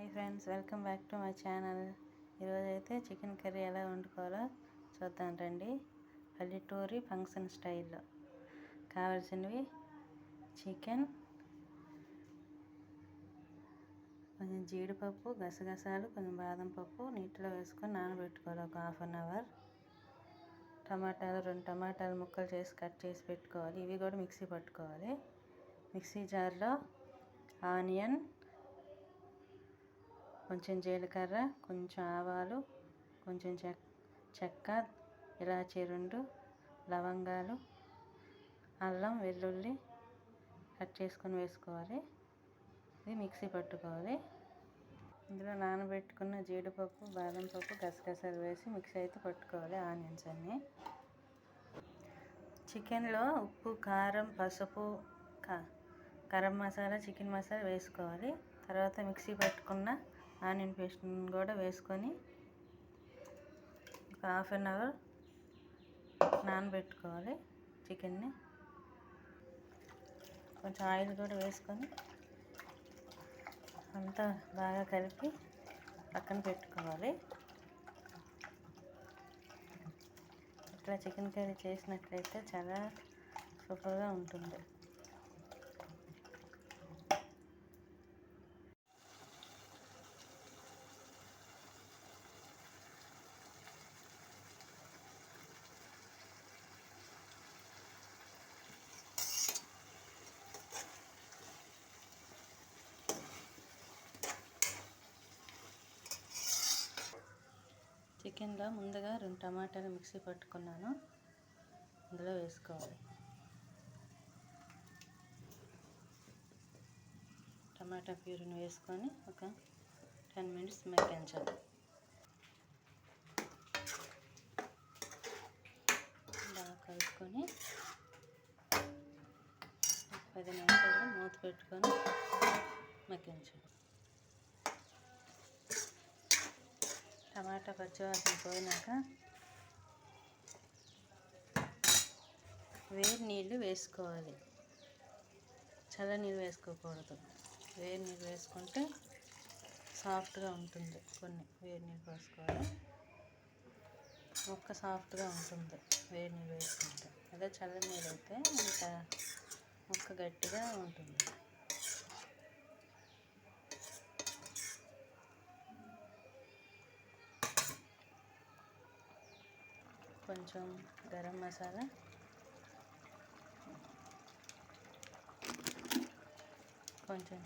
Hi friends, welcome back to my channel. ఈరోజైతే chicken curry ఎలా వండుకోవాలో చూద్దాం రండి. పల్లెటూరి ఫంక్షన్ స్టైల్లో. కావాల్సినవి చికెన్, కొంచెం జీడిపప్పు, గసగసాలు, కొంచెం బాదం పప్పు నీటిలో వేసుకొని నానబెట్టుకోవాలి ఒక 1/2 అవర్. టమాటాలు 2 టమాటాలు ముక్కలు చేసి కట్ చేసి పెట్టుకోవాలి. ఇవి కూడా మిక్సీ పట్టుకోవాలి. మిక్సీ జార్లో ఆనియన్, కొంచెం జీలకర్ర, కొంచెం ఆవాలు, కొంచెం చెక్క, ఇలాచీ 2 లవంగాలు, అల్లం వెల్లుల్లి కట్ చేసుకొని వేసుకోవాలి. ఇది మిక్సీ పట్టుకోవాలి. ఇందులో నానబెట్టుకున్న జీడిపప్పు, బాదం పప్పు, గసగసాలు వేసి మిక్సీ అయితే పట్టుకోవాలి. ఆనియన్స్ అన్నీ. చికెన్లో ఉప్పు, కారం, పసుపు, గరం మసాలా, చికెన్ మసాలా వేసుకోవాలి. తర్వాత మిక్సీ పట్టుకున్న ఆనియన్ పేస్ట్ కూడా వేసుకొని ఒక 1/2 అవర్ నానబెట్టుకోవాలి చికెన్ని. కొంచెం ఆయిల్ కూడా వేసుకొని అంతా బాగా కలిపి పక్కన పెట్టుకోవాలి. ఇట్లా చికెన్ కర్రీ చేసినట్లయితే చాలా సూపర్గా ఉంటుంది. చికెన్లో ముందుగా 2 టమాటాలు మిక్సీ పట్టుకున్నాను, ఇందులో వేసుకోవాలి. టమాటా ప్యూరీని వేసుకొని ఒక 10 మినిట్స్ మగ్గించాలి. బాగా కలుపుకొని 10 నిమిషాలు మూత పెట్టుకొని మగ్గించాలి. టమాటా పచ్చివాసన పోయినాక వేడి నీళ్ళు వేసుకోవాలి. చల్ల నీళ్ళు వేసుకోకూడదు. వేడి నీళ్ళు వేసుకుంటే సాఫ్ట్గా ఉంటుంది. కొన్ని వేడి నీళ్ళు పోసుకోవాలి. ముక్క సాఫ్ట్గా ఉంటుంది వేడి నీళ్ళు వేసుకుంటే. అదే చల్ల నీళ్ళు అయితే ఇంకా ముక్క గట్టిగా ఉంటుంది. కొంచెం గరం మసాలా, కొంచెం